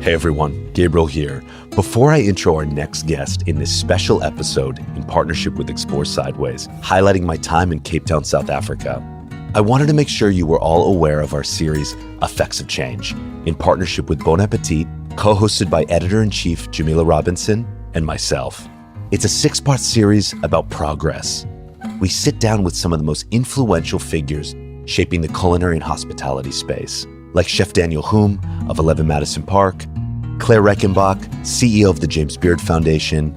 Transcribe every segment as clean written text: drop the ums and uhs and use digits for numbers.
Hey everyone, Gabriel here. Before I intro our next guest in this special episode in partnership with Explore Sideways, highlighting my time in Cape Town, South Africa, I wanted to make sure you were all aware of our series, Effects of Change, in partnership with Bon Appetit, co-hosted by Editor-in-Chief Jamila Robinson and myself. It's a 6-part series about progress. We sit down with some of the most influential figures shaping the culinary and hospitality space, like Chef Daniel Hume of 11 Madison Park, Claire Reichenbach, CEO of the James Beard Foundation,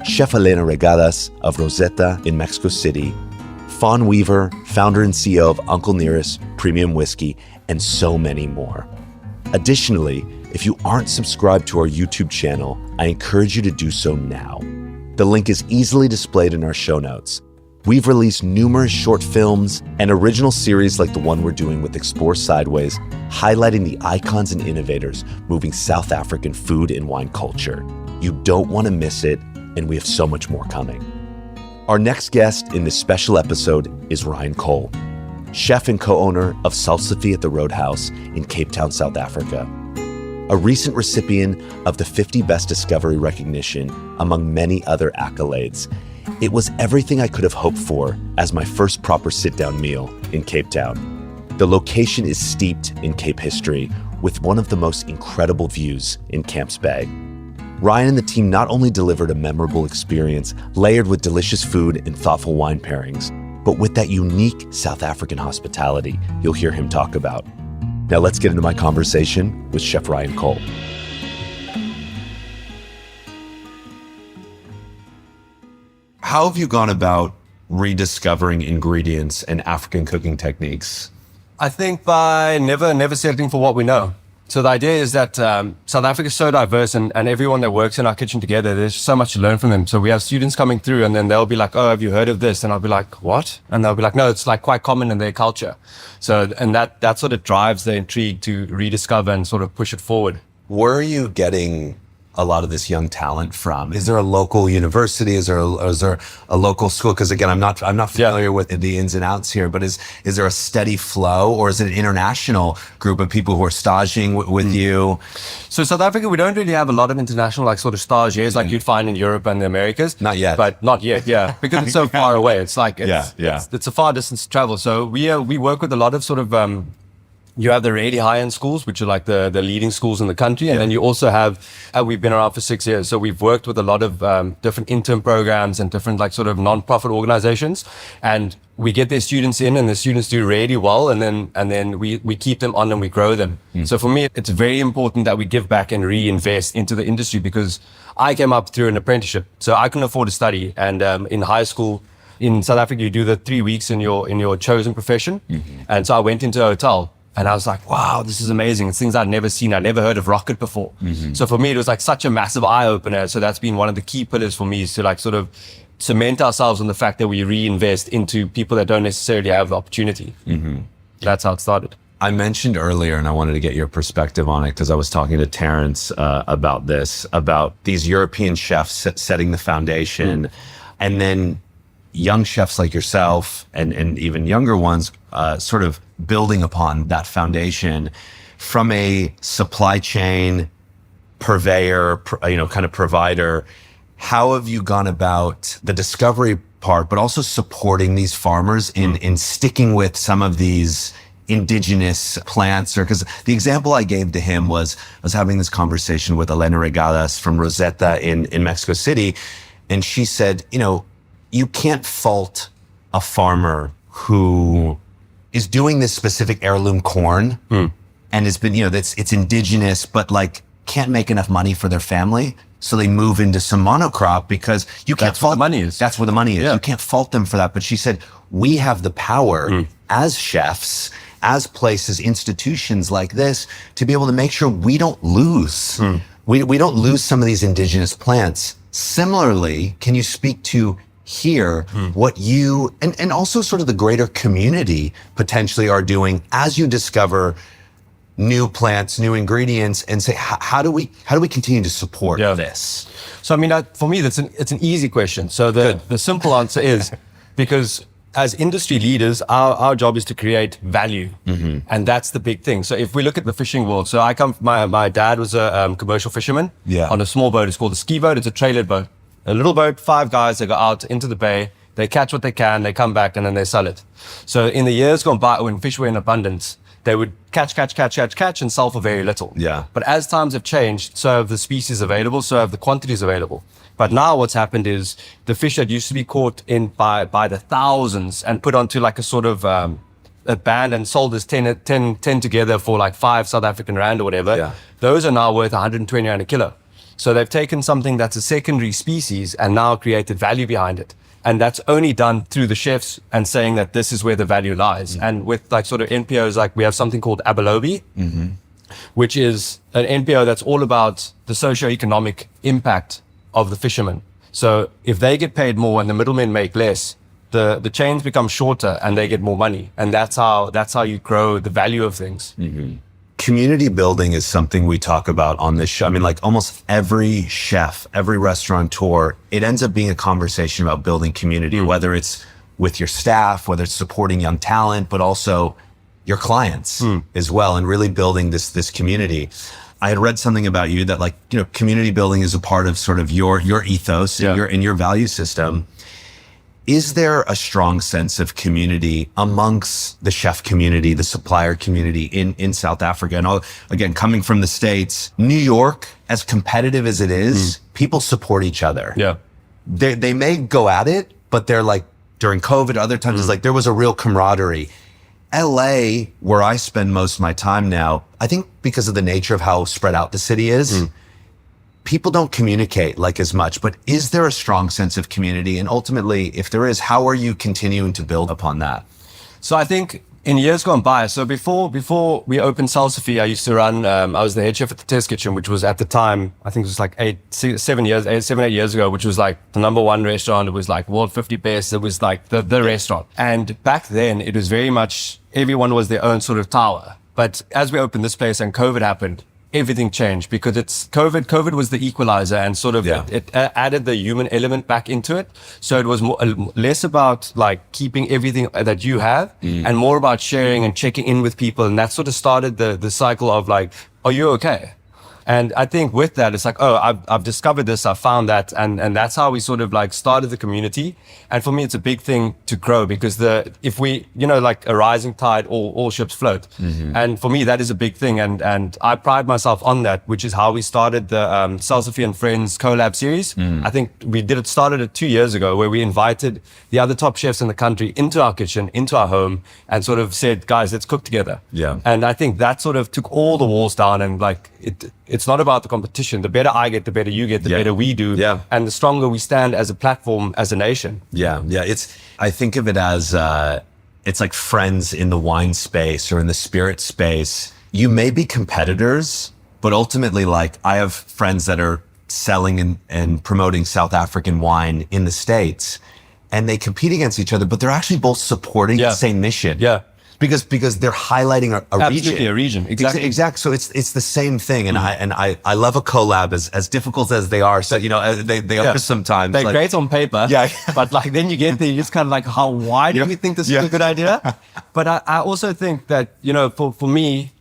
Chef Elena Regadas of Rosetta in Mexico City, Fawn Weaver, founder and CEO of Uncle Nearest Premium Whiskey, and so many more. Additionally, if you aren't subscribed to our YouTube channel, I encourage you to do so now. The link is easily displayed in our show notes. We've released numerous short films and original series like the one we're doing with Explore Sideways, highlighting the icons and innovators moving South African food and wine culture. You don't want to miss it, and we have so much more coming. Our next guest in this special episode is Ryan Cole, chef and co-owner of Salsify at the Roadhouse in Cape Town, South Africa. A recent recipient of the 50 Best Discovery recognition, among many other accolades. It was everything I could have hoped for as my first proper sit-down meal in Cape Town. The location is steeped in Cape history with one of the most incredible views in Camps Bay. Ryan and the team not only delivered a memorable experience layered with delicious food and thoughtful wine pairings, but with that unique South African hospitality you'll hear him talk about. Now let's get into my conversation with Chef Ryan Cole. How have you gone about rediscovering ingredients and African cooking techniques? I think by never settling for what we know. So the idea is that South Africa is so diverse and everyone that works in our kitchen together, there's so much to learn from them. So we have students coming through and then they'll be like, oh, have you heard of this? And I'll be like, what? And they'll be like, no, it's like quite common in their culture. So, and that sort of drives the intrigue to rediscover and sort of push it forward. Where are you getting a lot of this young talent from? Is there a local university? Is there a local school? Because again, I'm not familiar with the ins and outs here, but is there a steady flow, or is it an international group of people who are staging with you? So South Africa, we don't really have a lot of international like sort of stagiaires like you'd find in Europe and the Americas. Not yet. But not yet, yeah. Because it's so far away. It's like, it's a far distance to travel. So we work with a lot of sort of, you have the really high-end schools, which are like the leading schools in the country. And then you also have, we've been around for 6 years. So we've worked with a lot of different intern programs and different like sort of non-profit organizations. And we get their students in and the students do really well. And then we keep them on and we grow them. So for me, it's very important that we give back and reinvest into the industry, because I came up through an apprenticeship. So I couldn't afford to study. And in high school, in South Africa, you do the 3 weeks in your chosen profession. And so I went into a hotel. And I was like, wow, this is amazing. It's things I'd never seen. I'd never heard of rocket before. So for me, it was like such a massive eye opener. So that's been one of the key pillars for me, is to like sort of cement ourselves on the fact that we reinvest into people that don't necessarily have the opportunity. That's how it started. I mentioned earlier, and I wanted to get your perspective on it because I was talking to Terrence about these European chefs setting the foundation, and then young chefs like yourself and even younger ones sort of building upon that foundation from a supply chain purveyor, kind of provider. How have you gone about the discovery part, but also supporting these farmers in sticking with some of these indigenous plants? Or because the example I gave to him was, I was having this conversation with Elena Regadas from Rosetta in Mexico City. And she said, you can't fault a farmer who is doing this specific heirloom corn and has been, it's indigenous, but like can't make enough money for their family. So they move into some monocrop because you can't fault. That's where the money is. That's where the money is. Yeah. You can't fault them for that. But she said, we have the power as chefs, as places, institutions like this, to be able to make sure we don't lose. We don't lose some of these indigenous plants. Similarly, can you speak to here what you and also sort of the greater community potentially are doing as you discover new plants, new ingredients, and say, how do we continue to support this? So I mean, for me, it's an easy question. So the simple answer is, because as industry leaders, our job is to create value. And that's the big thing. So if we look at the fishing world, so my dad was a commercial fisherman on a small boat. It's called a ski boat. It's a trailered boat. A little boat, 5 guys, they go out into the bay, they catch what they can, they come back, and then they sell it. So in the years gone by, when fish were in abundance, they would catch and sell for very little. Yeah. But as times have changed, so have the species available, so have the quantities available. But now what's happened is the fish that used to be caught in by the thousands and put onto like a sort of a band and sold as 10 together for like 5 South African rand or whatever, those are now worth 120 rand a kilo. So they've taken something that's a secondary species and now created value behind it. And that's only done through the chefs and saying that this is where the value lies. And with like sort of NPOs, like we have something called Abelobi, which is an NPO that's all about the socioeconomic impact of the fishermen. So if they get paid more and the middlemen make less, the chains become shorter and they get more money. And that's how you grow the value of things. Community building is something we talk about on this show. I mean, like almost every chef, every restaurateur, it ends up being a conversation about building community, whether it's with your staff, whether it's supporting young talent, but also your clients as well, and really building this community. I had read something about you that, like, you know, community building is a part of sort of your ethos and your value system. Is there a strong sense of community amongst the chef community, the supplier community in South Africa? And again, coming from the States, New York, as competitive as it is, people support each other. Yeah. They may go at it, but they're like, during COVID, other times it's like there was a real camaraderie. LA, where I spend most of my time now, I think because of the nature of how spread out the city is, people don't communicate like as much, but is there a strong sense of community? And ultimately, if there is, how are you continuing to build upon that? So I think in years gone by, so before we opened Salsify, I used to run, I was the head chef at the Test Kitchen, which was at the time, I think it was like 7, 8 years ago, which was like the #1 restaurant. It was like world 50 best. It was like the restaurant. And back then it was very much, everyone was their own sort of tower. But as we opened this place and COVID happened, everything changed because it's COVID was the equalizer and sort of it added the human element back into it. So it was less about like keeping everything that you have and more about sharing and checking in with people. And that sort of started the cycle of like, are you okay? And I think with that, it's like, oh, I've discovered this, I found that. And that's how we sort of like started the community. And for me, it's a big thing to grow because if we, you know, like a rising tide, all ships float. And for me, that is a big thing. And I pride myself on that, which is how we started the Salsify and Friends collab series. I think we started it 2 years ago where we invited the other top chefs in the country into our kitchen, into our home and sort of said, guys, let's cook together. And I think that sort of took all the walls down and like it's not about the competition. The better I get, the better you get, the better we do. And the stronger we stand as a platform, as a nation. I think of it as, it's like friends in the wine space or in the spirit space. You may be competitors, but ultimately, like, I have friends that are selling and promoting South African wine in the States and they compete against each other, but they're actually both supporting the same mission. Because they're highlighting a region. Absolutely, a region. Exactly. So it's the same thing. And I love a collab as difficult as they are. So, you know, they are sometimes. They're like, great on paper. But like then you get there, you're just kind of like, why do you think this is a good idea? But I also think that, you know, for me,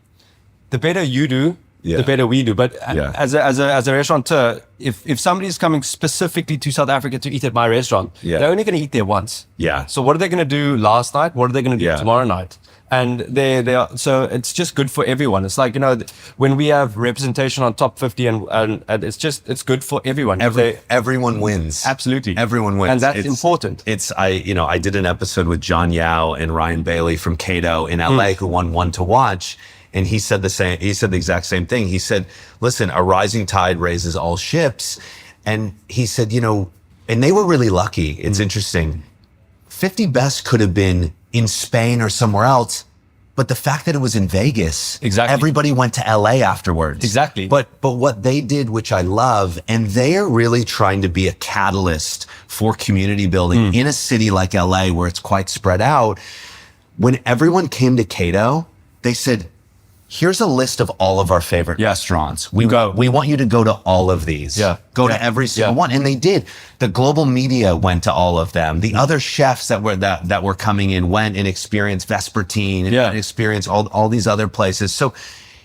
the better you do, the better we do. But as a restaurateur, if somebody's coming specifically to South Africa to eat at my restaurant, they're only going to eat there once. So what are they going to do last night? What are they going to do tomorrow night? And they are, so it's just good for everyone. It's like, you know, when we have representation on top 50 and it's good for everyone. Everyone wins. Absolutely. Everyone wins. And that's important. I did an episode with John Yao and Ryan Bailey from Cato in LA who won One to Watch. And he said the exact same thing. He said, listen, a rising tide raises all ships. And he said, you know, and they were really lucky. It's interesting. 50 Best could have been in Spain or somewhere else, but the fact that it was in Vegas, everybody went to LA afterwards. But what they did, which I love, and they are really trying to be a catalyst for community building in a city like LA where it's quite spread out. When everyone came to Cato, they said, here's a list of all of our favorite restaurants. We want you to go to all of these. Go to every single one. And they did. The global media went to all of them. The other chefs that were coming in went and experienced Vespertine and experienced all these other places. So,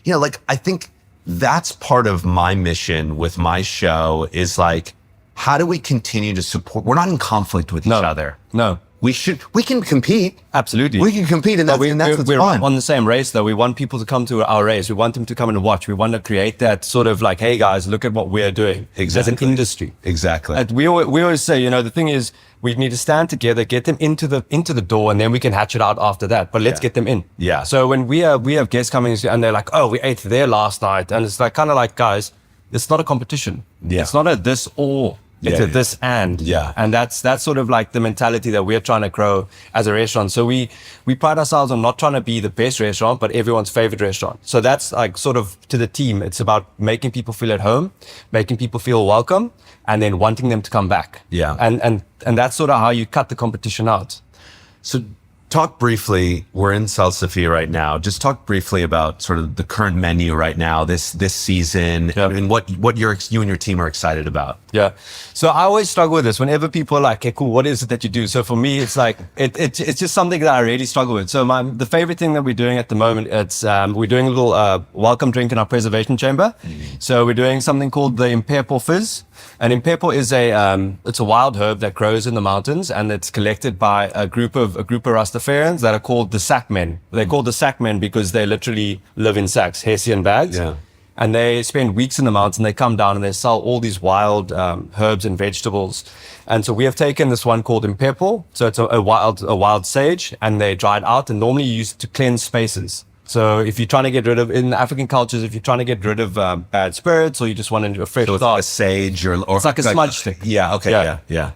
you know, like, I think that's part of my mission with my show is like, how do we continue to support? We're not in conflict with each other. No. We can compete. Absolutely. We can compete, and that's what's we're fun. on the same race, though. We want people to come to our race. We want them to come and watch. We want to create that sort of like, hey, guys, look at what we're doing as an industry. Exactly. And we always say, you know, the thing is, we need to stand together, get them into the door, and then we can hatch it out after that. But let's get them in. Yeah. So when we have guests coming and they're like, oh, we ate there last night, and it's like kind of like, guys, it's not a competition. Yeah. It's not a this or. It's a this and. And that's sort of like the mentality that we're trying to grow as a restaurant. So we pride ourselves on not trying to be the best restaurant, but everyone's favorite restaurant. So that's like sort of to the team. It's about making people feel at home, making people feel welcome, and then wanting them to come back. Yeah. And that's sort of how you cut the competition out. So talk briefly, we're in Salsify right now. Just talk briefly about sort of the current menu right now, this season, and what you and your team are excited about. Yeah. So I always struggle with this whenever people are like, okay, cool, what is it that you do? So for me, it's like, it's just something that I really struggle with. So the favorite thing that we're doing at the moment, it's we're doing a little welcome drink in our preservation chamber. So we're doing something called the Imperpo Fizz. And Imperpo is it's a wild herb that grows in the mountains, and it's collected by a group of Rastafarians that are called the sack men. They're called the sack men because they literally live in sacks, Hessian bags. Yeah. And they spend weeks in the mountain. They come down and they sell all these wild herbs and vegetables. And so we have taken this one called Imperpo. So it's a wild sage, and they dry it out and normally use it to cleanse spaces. So if you're trying to get rid of, in African cultures, if you're trying to get rid of bad spirits, or you just want to do a fresh start. A sage or it's like a smudge stick. Yeah. Okay. Yeah.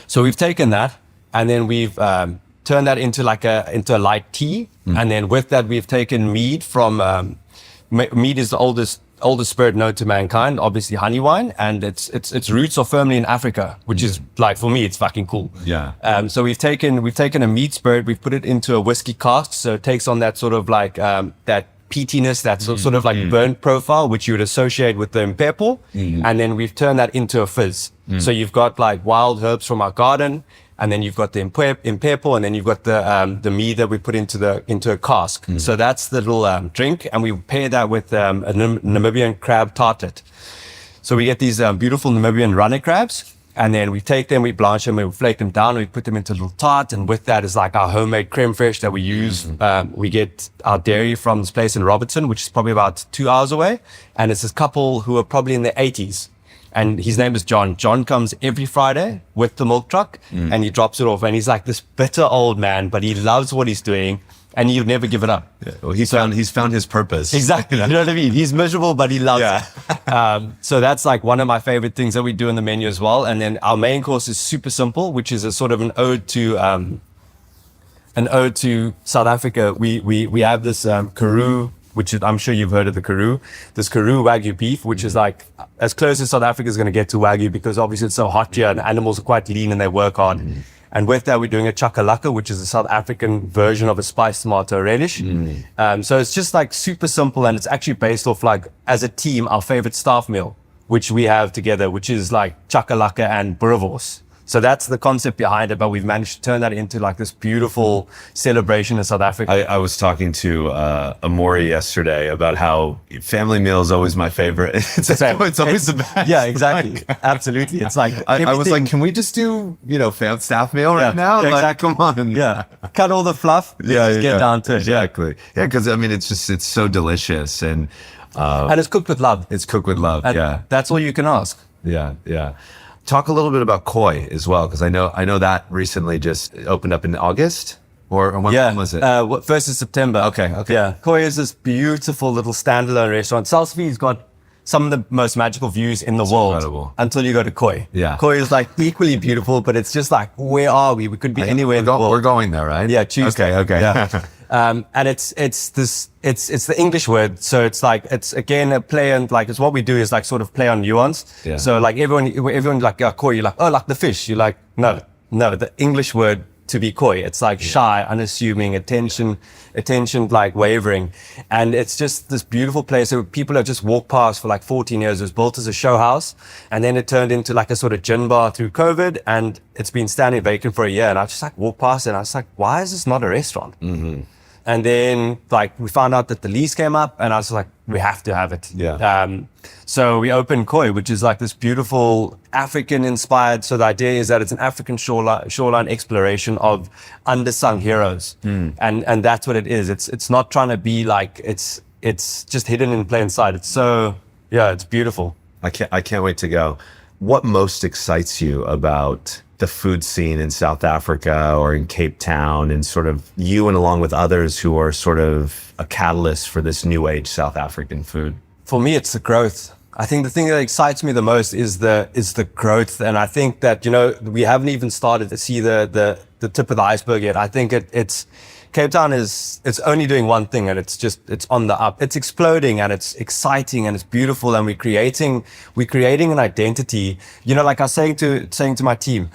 So we've taken that, and then we've turned that into a light tea. And then with that, we've taken mead from, mead is the oldest spirit known to mankind, obviously honey wine, and its roots are firmly in Africa, which is like, for me, it's fucking cool. Yeah. So we've taken a mead spirit, we've put it into a whiskey cask, so it takes on that sort of like that peatiness, that sort of like burnt profile, which you would associate with the Imperpo, and then we've turned that into a fizz. So you've got like wild herbs from our garden, and then you've got the Imperpo, and then you've got the mead that we put into a cask. So that's the little drink, and we pair that with a Namibian crab tartlet. So we get these beautiful Namibian runner crabs, and then we take them, we blanch them, we flake them down, we put them into a little tart, and with that is like our homemade creme fraiche that we use. We get our dairy from this place in Robertson, which is probably about 2 hours away, and it's this couple who are probably in their 80s. And his name is John. John comes every Friday with the milk truck, and he drops it off. And he's like this bitter old man, but he loves what he's doing, and he'll never give it up. Yeah. Well, he's found his purpose. Exactly. You know what I mean? He's miserable, but he loves it. So that's like one of my favorite things that we do in the menu as well. And then our main course is super simple, which is a sort of an ode to South Africa. We have this Karoo, which is, I'm sure you've heard of the Karoo. This Karoo Wagyu beef, which is like as close as South Africa is going to get to Wagyu, because obviously it's so hot here and animals are quite lean and they work hard. And with that, we're doing a chakalaka, which is a South African version of a spiced tomato relish. So it's just like super simple, and it's actually based off, like, as a team, our favorite staff meal, which we have together, which is like chakalaka and boerewors. So that's the concept behind it, but we've managed to turn that into like this beautiful celebration in South Africa. I was talking to Amori yesterday about how family meal is always my favorite. It's always the best. Yeah, exactly. Absolutely. It's like, I was like, can we just do, staff meal right now? Yeah, like, exactly. come on. Yeah. Cut all the fluff. Get down to it. Exactly. Yeah, because it's so delicious, and it's cooked with love. It's cooked with love. And that's all you can ask. Yeah. Talk a little bit about Koi as well, because I know that recently just opened up in August, or when was it? 1st of September. Okay. Yeah, Koi is this beautiful little standalone restaurant. Salsify's got some of the most magical views in the world. Incredible. Until you go to Koi. Yeah. Koi is like equally beautiful, but it's just like, where are we? We could be anywhere in the world. We're going there, right? Yeah, Tuesday. Okay. Yeah. And it's the English word. So it's like, it's again a play on, like, it's what we do is like sort of play on nuance. Yeah. So like everyone like, Koi, you're like, oh, like the fish. You're like, no, the English word to be koi. It's like shy, unassuming, attention like wavering. And it's just this beautiful place that people have just walked past for like 14 years. It was built as a show house, and then it turned into like a sort of gin bar through COVID, and it's been standing vacant for a year. And I just like walked past it and I was like, why is this not a restaurant? Mm-hmm. And then like we found out that the lease came up, and I was like, we have to have it. Yeah. So we opened Koi, which is like this beautiful African inspired. So the idea is that it's an African shoreline exploration of undersung heroes. And that's what it is. It's not trying to be like, it's just hidden in plain sight. It's so, yeah, it's beautiful. I can't wait to go. What most excites you about the food scene in South Africa or in Cape Town, and sort of you and along with others who are sort of a catalyst for this new age South African food? For me, it's the growth. I think the thing that excites me the most is the growth. And I think that, we haven't even started to see the tip of the iceberg yet. I think it's Cape Town it's only doing one thing, and it's on the up. It's exploding, and it's exciting, and it's beautiful, and we're creating an identity. Like I was saying to my team,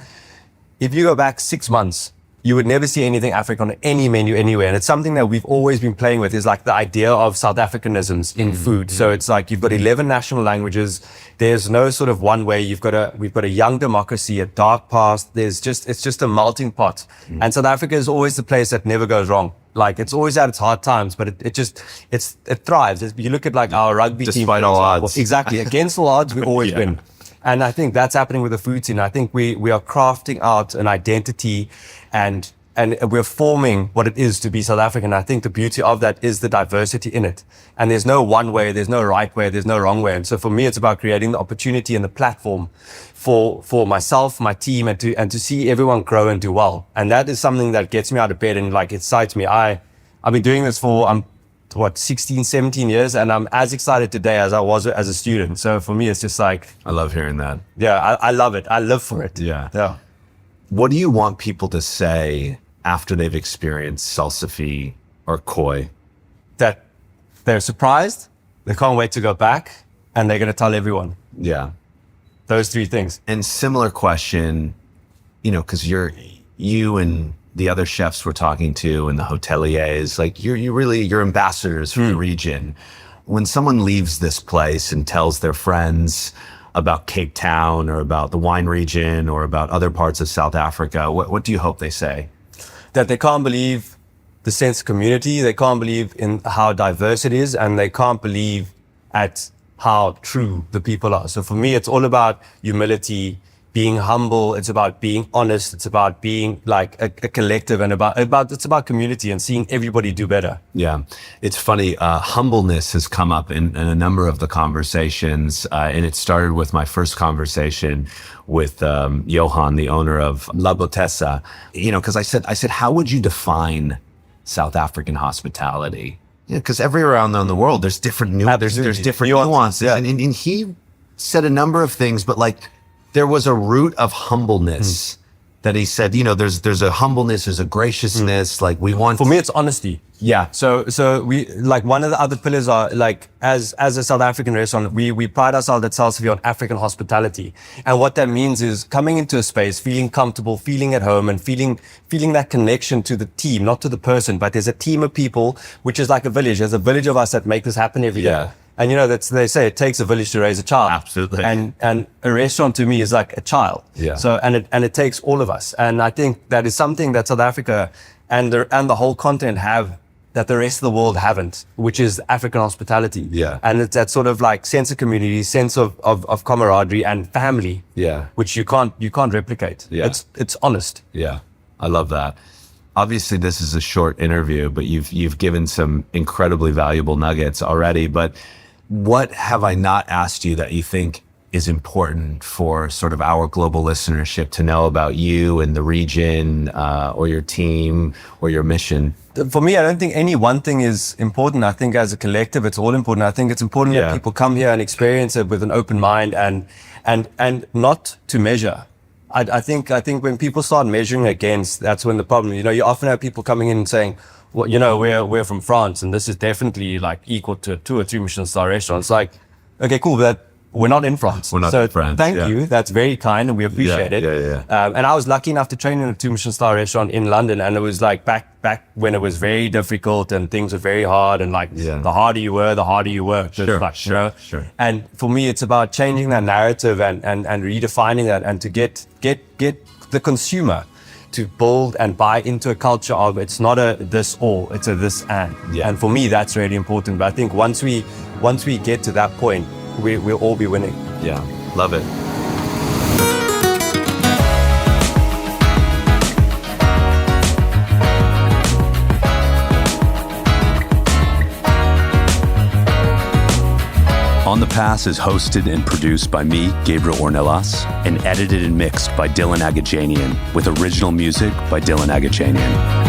if you go back 6 months, you would never see anything African on any menu anywhere. And it's something that we've always been playing with, is like the idea of South Africanisms in food. So it's like you've got 11 national languages. There's no sort of one way. We've got a young democracy, a dark past. It's just a melting pot. And South Africa is always the place that never goes wrong. Like it's always had its hard times, but it thrives. You look at like our rugby team. Despite all odds. Exactly. Against all odds, we always win. And I think that's happening with the food scene. I think we are crafting out an identity, and we're forming what it is to be South African. I think the beauty of that is the diversity in it. And there's no one way, there's no right way, there's no wrong way. And so for me, it's about creating the opportunity and the platform for myself, my team, and to see everyone grow and do well. And that is something that gets me out of bed and like excites me. I've been doing this for 16, 17 years, and I'm as excited today as I was as a student. So for me, it's just like, I love hearing that. Yeah, I love it. I live for it. Yeah. What do you want people to say after they've experienced Salsify or Koi? That they're surprised, they can't wait to go back, and they're going to tell everyone. Yeah. Those three things. And similar question, because you and the other chefs we're talking to and the hoteliers, like you're ambassadors for the region. When someone leaves this place and tells their friends about Cape Town or about the wine region or about other parts of South Africa, what do you hope they say? That they can't believe the sense of community, they can't believe in how diverse it is, and they can't believe at how true the people are. So for me, it's all about humility, being humble. It's about being honest. It's about being like a collective, and it's about community and seeing everybody do better. Yeah. It's funny. Humbleness has come up in a number of the conversations. And it started with my first conversation with Johan, the owner of La Botessa, because I said, how would you define South African hospitality? Because everywhere around the world, there's different there's different nuances. Yeah. And he said a number of things, but like, there was a root of humbleness that he said, there's a humbleness, there's a graciousness. Like we want. For me, it's honesty. Yeah. So we like one of the other pillars are like as a South African restaurant, we pride ourselves at Salsify on African hospitality. And what that means is coming into a space, feeling comfortable, feeling at home, and feeling that connection to the team, not to the person, but there's a team of people, which is like a village. There's a village of us that make this happen every day. And they say it takes a village to raise a child. Absolutely. And a restaurant to me is like a child. Yeah. So and it takes all of us. And I think that is something that South Africa and the whole continent have that the rest of the world haven't, which is African hospitality. Yeah. And it's that sort of like sense of community, sense of camaraderie and family. Yeah. Which you can't replicate. Yeah. It's honest. Yeah. I love that. Obviously, this is a short interview, but you've given some incredibly valuable nuggets already. But what have I not asked you that you think is important for sort of our global listenership to know about you and the region, or your team or your mission? For me, I don't think any one thing is important. I think as a collective, it's all important. I think it's important that people come here and experience it with an open mind and not to measure. I think when people start measuring against, that's when the problem, you often have people coming in and saying, well, we're from France and this is definitely like equal to 2 or 3 Michelin star restaurants. Like, okay, cool. But we're not in France. We're not in France. Thank you. That's very kind, and we appreciate it. And I was lucky enough to train in a 2 Michelin star restaurant in London, and it was like back when it was very difficult and things were very hard, and like the harder you were, the harder you worked. Sure. And for me, it's about changing that narrative and redefining that, and to get the consumer to build and buy into a culture of it's not a this or, it's a this and. And for me, that's really important. But I think once we get to that point, we'll all be winning. Yeah, love it. On the Pass is hosted and produced by me, Gabriel Ornelas, and edited and mixed by Dylan Agajanian, with original music by Dylan Agajanian.